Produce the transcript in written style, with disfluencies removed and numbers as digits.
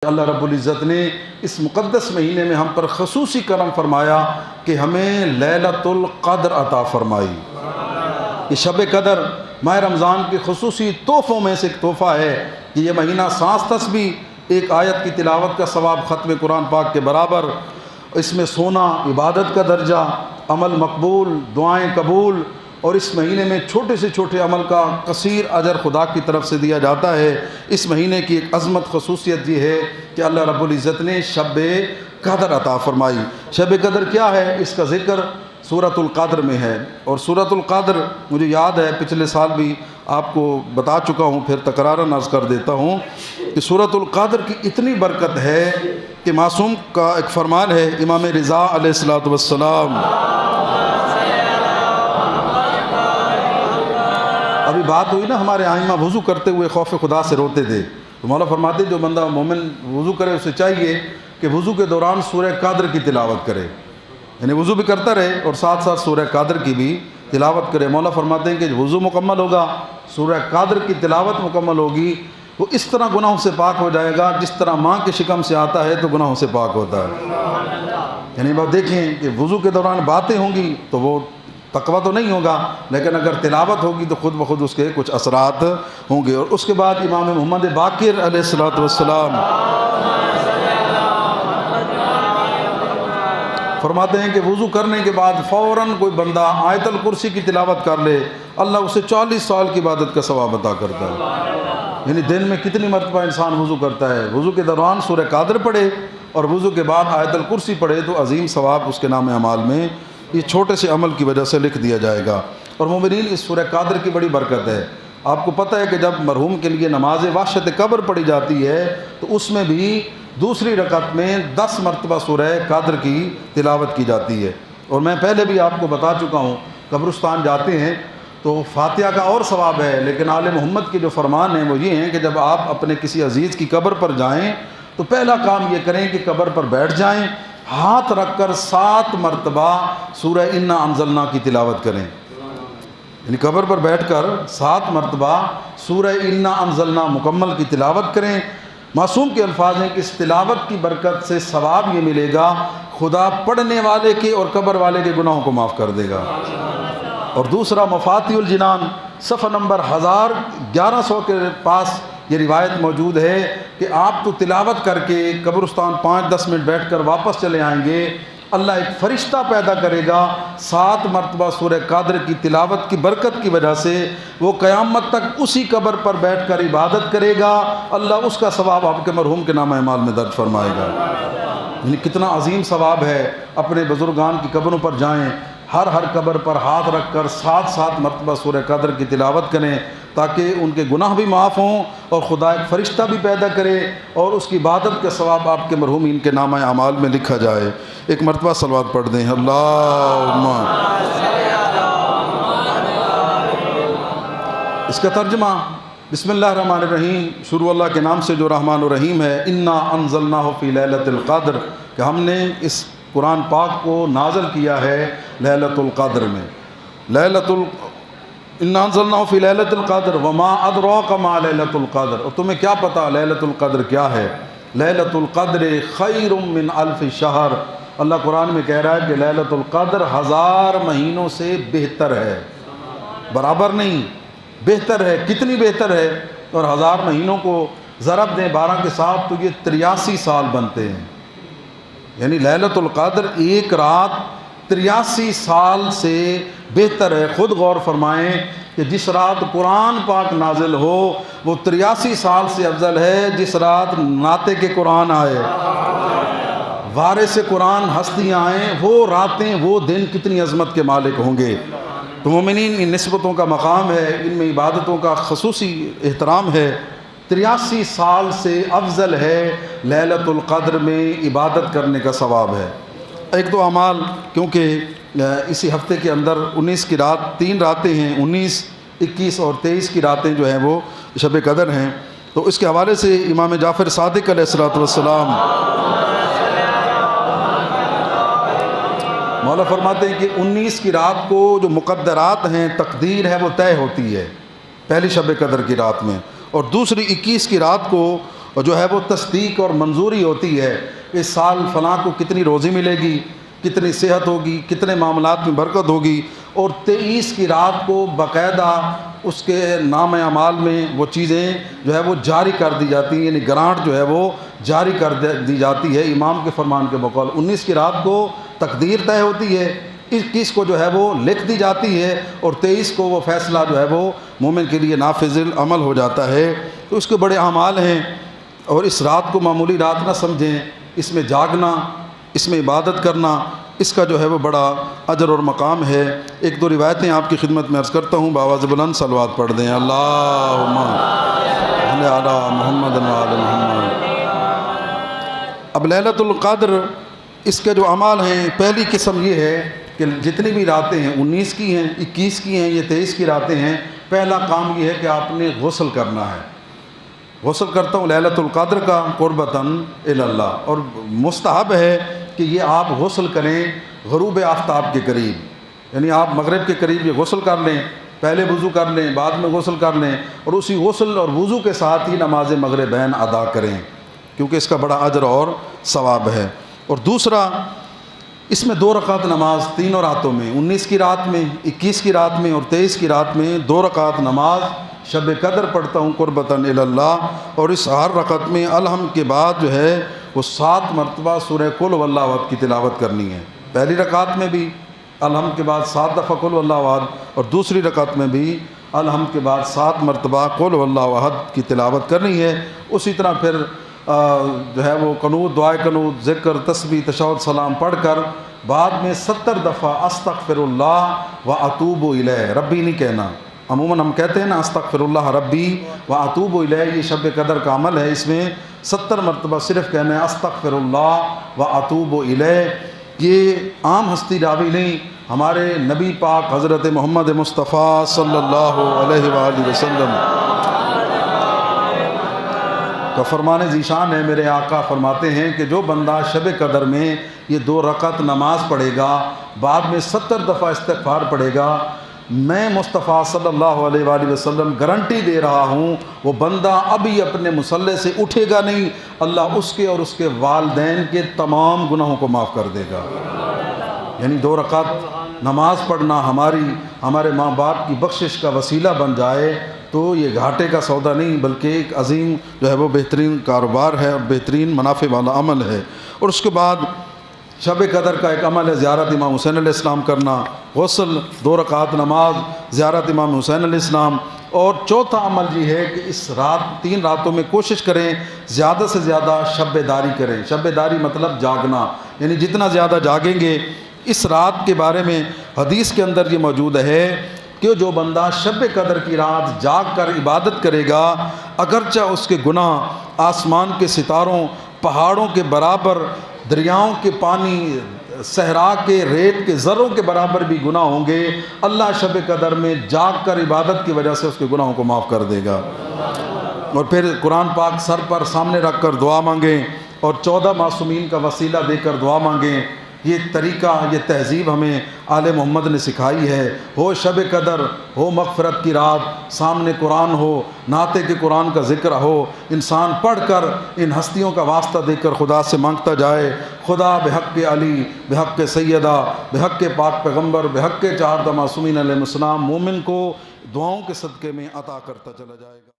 اللہ رب العزت نے اس مقدس مہینے میں ہم پر خصوصی کرم فرمایا کہ ہمیں لیلۃ القدر عطا فرمائی۔ یہ شب قدر ماہ رمضان کے خصوصی تحفوں میں سے ایک تحفہ ہے کہ یہ مہینہ سانس تسبیح ایک آیت کی تلاوت کا ثواب ختم قرآن پاک کے برابر، اس میں سونا عبادت کا درجہ، عمل مقبول، دعائیں قبول، اور اس مہینے میں چھوٹے سے چھوٹے عمل کا کثیر اجر خدا کی طرف سے دیا جاتا ہے۔ اس مہینے کی ایک عظمت خصوصیت یہ ہے کہ اللہ رب العزت نے شب قدر عطا فرمائی۔ شب قدر کیا ہے؟ اس کا ذکر سورۃ القدر میں ہے، اور سورۃ القدر مجھے یاد ہے پچھلے سال بھی آپ کو بتا چکا ہوں، پھر تکرارا عرض کر دیتا ہوں کہ سورۃ القدر کی اتنی برکت ہے کہ معصوم کا ایک فرمان ہے، امام رضا علیہ السلام ابھی بات ہوئی نا، ہمارے آئمہ وضو کرتے ہوئے خوف خدا سے روتے تھے، تو مولا فرماتے جو بندہ مومن وضو کرے اسے چاہیے کہ وضو کے دوران سورہ قدر کی تلاوت کرے، یعنی وضو بھی کرتا رہے اور ساتھ ساتھ سورہ قدر کی بھی تلاوت کرے۔ مولا فرماتے ہیں کہ وضو مکمل ہوگا، سورہ قدر کی تلاوت مکمل ہوگی، وہ اس طرح گناہوں سے پاک ہو جائے گا جس طرح ماں کے شکم سے آتا ہے تو گناہوں سے پاک ہوتا ہے۔ یعنی بات دیکھیں کہ وضو کے دوران باتیں ہوں گی تو وہ تقویٰ تو نہیں ہوگا، لیکن اگر تلاوت ہوگی تو خود بخود اس کے کچھ اثرات ہوں گے۔ اور اس کے بعد امام محمد باقر علیہ السلام فرماتے ہیں کہ وضو کرنے کے بعد فوراً کوئی بندہ آیت الکرسی کی تلاوت کر لے، اللہ اسے 40 سال کی عبادت کا ثواب عطا کرتا ہے۔ یعنی دن میں کتنی مرتبہ انسان وضو کرتا ہے، وضو کے دوران سورہ قدر پڑھے اور وضو کے بعد آیت الکرسی پڑھے تو عظیم ثواب اس کے نام اعمال میں یہ چھوٹے سے عمل کی وجہ سے لکھ دیا جائے گا۔ اور مومنین اس سورہ قدر کی بڑی برکت ہے۔ آپ کو پتہ ہے کہ جب مرحوم کے لیے نماز وحشت قبر پڑھی جاتی ہے تو اس میں بھی دوسری رکعت میں 10 مرتبہ سورہ قدر کی تلاوت کی جاتی ہے۔ اور میں پہلے بھی آپ کو بتا چکا ہوں، قبرستان جاتے ہیں تو فاتحہ کا اور ثواب ہے، لیکن آل محمد کے جو فرمان ہیں وہ یہ ہیں کہ جب آپ اپنے کسی عزیز کی قبر پر جائیں تو پہلا کام یہ کریں کہ قبر پر بیٹھ جائیں، ہاتھ رکھ کر 7 مرتبہ سورہ انا انزلنا کی تلاوت کریں، یعنی قبر پر بیٹھ کر 7 مرتبہ سورہ انا انزلنا مکمل کی تلاوت کریں۔ معصوم کے الفاظ ہیں کہ اس تلاوت کی برکت سے ثواب یہ ملے گا، خدا پڑھنے والے کے اور قبر والے کے گناہوں کو معاف کر دے گا۔ اور دوسرا مفاتیح الجنان صفحہ نمبر 1100 کے پاس یہ روایت موجود ہے کہ آپ تو تلاوت کر کے قبرستان 5-10 منٹ بیٹھ کر واپس چلے آئیں گے، اللہ ایک فرشتہ پیدا کرے گا 7 مرتبہ سورہ قدر کی تلاوت کی برکت کی وجہ سے، وہ قیامت تک اسی قبر پر بیٹھ کر عبادت کرے گا، اللہ اس کا ثواب آپ کے مرحوم کے نام اعمال میں درج فرمائے گا۔ یعنی کتنا عظیم ثواب ہے۔ اپنے بزرگان کی قبروں پر جائیں، ہر قبر پر ہاتھ رکھ کر 7 مرتبہ سورہ قدر کی تلاوت کریں تاکہ ان کے گناہ بھی معاف ہوں اور خدا ایک فرشتہ بھی پیدا کرے اور اس کی عبادت کا ثواب آپ کے مرحومین کے نامہ اعمال میں لکھا جائے۔ ایک مرتبہ صلوات پڑھ دیں، اللہم۔ اس کا ترجمہ بسم اللہ الرحمن الرحیم، شروع اللہ کے نام سے جو رحمان الرحیم ہے۔ انا انزلناہ فی لیلۃ القدر، کہ ہم نے اس قرآن پاک کو نازل کیا ہے لیلۃ القدر میں۔ انا انزلناہ فی لیلۃ القدر وما ادراک ما لیلۃ القدر، اور تمہیں کیا پتہ لیلۃ القدر کیا ہے؟ لیلۃ القدر خیر من الف شہر، اللہ قرآن میں کہہ رہا ہے کہ لیلۃ القدر 1000 مہینوں سے بہتر ہے، برابر نہیں، بہتر ہے۔ کتنی بہتر ہے؟ اور 1000 مہینوں کو ضرب دیں 12 کے ساتھ تو یہ 83 سال بنتے ہیں، یعنی لیلۃ القدر ایک رات 83 سال سے بہتر ہے۔ خود غور فرمائیں کہ جس رات قرآن پاک نازل ہو وہ 83 سال سے افضل ہے جس رات ناطق قرآن آئے، وارث قرآن ہستیاں آئیں، وہ راتیں وہ دن کتنی عظمت کے مالک ہوں گے۔ تو مومنین ان نسبتوں کا مقام ہے، ان میں عبادتوں کا خصوصی احترام ہے۔ 83 سال سے افضل ہے لیلۃ القدر میں عبادت کرنے کا ثواب ہے۔ ایک دو اعمال، کیونکہ اسی ہفتے کے اندر 19 کی رات 3 راتیں ہیں، 19، 21 اور 23 کی راتیں جو ہیں وہ شب قدر ہیں، تو اس کے حوالے سے امام جعفر صادق علیہ السلام مولا فرماتے ہیں کہ 19 کی رات کو جو مقدرات ہیں، تقدیر ہے، وہ طے ہوتی ہے پہلی شب قدر کی رات میں، اور دوسری 21 کی رات کو اور جو ہے وہ تصدیق اور منظوری ہوتی ہے، اس سال فلاں کو کتنی روزی ملے گی، کتنی صحت ہوگی، کتنے معاملات میں برکت ہوگی، اور 23 کی رات کو باقاعدہ اس کے نام اعمال میں وہ چیزیں جو ہے وہ جاری کر دی جاتی ہیں، یعنی گرانٹ جو ہے وہ جاری کر دی جاتی ہے امام کے فرمان کے بقول۔ 19 کی رات کو تقدیر طے ہوتی ہے، 21 کو جو ہے وہ لکھ دی جاتی ہے، اور 23 کو وہ فیصلہ جو ہے وہ مومن کے لیے نافذ العمل ہو جاتا ہے۔ تو اس کے بڑے اعمال ہیں، اور اس رات کو معمولی رات نہ سمجھیں، اس میں جاگنا، اس میں عبادت کرنا، اس کا جو ہے وہ بڑا اجر اور مقام ہے۔ ایک دو روایتیں آپ کی خدمت میں عرض کرتا ہوں، بآواز بلند صلوات پڑھ دیں، اللہم صل علی محمد و آل محمد۔ اب لیلۃ القدر اس کے جو اعمال ہیں، پہلی قسم یہ ہے کہ جتنی بھی راتیں ہیں، 19 کی ہیں، 21 کی ہیں، یہ 23 کی راتیں ہیں، پہلا کام یہ ہے کہ آپ نے غسل کرنا ہے۔ غسل کرتا ہوں لیلۃ القدر کا قربتاً الی اللہ، اور مستحب ہے کہ یہ آپ غسل کریں غروب آفتاب کے قریب، یعنی آپ مغرب کے قریب یہ غسل کر لیں، پہلے وضو کر لیں، بعد میں غسل کر لیں، اور اسی غسل اور وضو کے ساتھ ہی نماز مغربین ادا کریں، کیونکہ اس کا بڑا اجر اور ثواب ہے۔ اور دوسرا، اس میں 2 رکعت نماز تینوں راتوں میں، 19 کی رات میں، 21 کی رات میں اور 23 کی رات میں 2 رکعت نماز شب قدر پڑھتا ہوں قربتاً الی اللہ، اور اس ہر رکعت میں الحمد کے بعد جو ہے وہ 7 مرتبہ سورہ قل هو اللہ احد کی تلاوت کرنی ہے۔ پہلی رکعت میں بھی الحمد کے بعد 7 دفعہ قل هو اللہ احد، اور دوسری رکعت میں بھی الحمد کے بعد 7 مرتبہ قل هو اللہ احد کی تلاوت کرنی ہے۔ اسی طرح پھر جو ہے وہ قنوت، دعائے قنوت، ذکر، تسبیح، تشہد، سلام پڑھ کر بعد میں 70 دفعہ استغفر اللہ و اتوب الیہ، ربی نہیں کہنا، عموماً ہم کہتے ہیں نا استغفر اللہ ربی و اتوب الیہ، یہ شب قدر کا عمل ہے، اس میں 70 مرتبہ صرف کہنا ہے استغفر اللہ و اتوب الیہ۔ یہ عام ہستی راوی نہیں، ہمارے نبی پاک حضرت محمد مصطفیٰ صلی اللہ علیہ وآلہ وسلم کا فرمان ذیشان ہے، میرے آقا فرماتے ہیں کہ جو بندہ شب قدر میں یہ 2 رکعت نماز پڑھے گا، بعد میں 70 دفعہ استغفار پڑھے گا، میں مصطفیٰ صلی اللہ علیہ وآلہ وسلم گارنٹی دے رہا ہوں وہ بندہ ابھی اپنے مصلی سے اٹھے گا نہیں، اللہ اس کے اور اس کے والدین کے تمام گناہوں کو معاف کر دے گا۔ یعنی 2 رکعت نماز پڑھنا ہمارے ماں باپ کی بخشش کا وسیلہ بن جائے تو یہ گھاٹے کا سودا نہیں، بلکہ ایک عظیم جو ہے وہ بہترین کاروبار ہے اور بہترین منافع والا عمل ہے۔ اور اس کے بعد شب قدر کا ایک عمل ہے زیارت امام حسین علیہ السلام کرنا، غسل، 2 رکعت نماز، زیارت امام حسین علیہ السلام۔ اور چوتھا عمل یہ ہے کہ اس 3 راتوں میں کوشش کریں زیادہ سے زیادہ شب داری کریں۔ شب داری مطلب جاگنا، یعنی جتنا زیادہ جاگیں گے۔ اس رات کے بارے میں حدیث کے اندر یہ موجود ہے کہ جو بندہ شب قدر کی رات جاگ کر عبادت کرے گا، اگرچہ اس کے گناہ آسمان کے ستاروں، پہاڑوں کے برابر، دریاؤں کے پانی، صحرا کے ریت کے ذروں کے برابر بھی گناہ ہوں گے، اللہ شب قدر میں جاگ کر عبادت کی وجہ سے اس کے گناہوں کو معاف کر دے گا۔ اور پھر قرآن پاک سر پر سامنے رکھ کر دعا مانگیں، اور 14 معصومین کا وسیلہ دے کر دعا مانگیں۔ یہ طریقہ، یہ تہذیب ہمیں آل محمد نے سکھائی ہے۔ ہو شب قدر، ہو مغفرت کی رات، سامنے قرآن ہو، نعتِ کہ قرآن کا ذکر ہو، انسان پڑھ کر ان ہستیوں کا واسطہ دے کر خدا سے مانگتا جائے، خدا بحق علی، بحق سیدہ، بحق پاک پیغمبر، بحق 4 معصومین علیہ السلام مومن کو دعاؤں کے صدقے میں عطا کرتا چلا جائے گا۔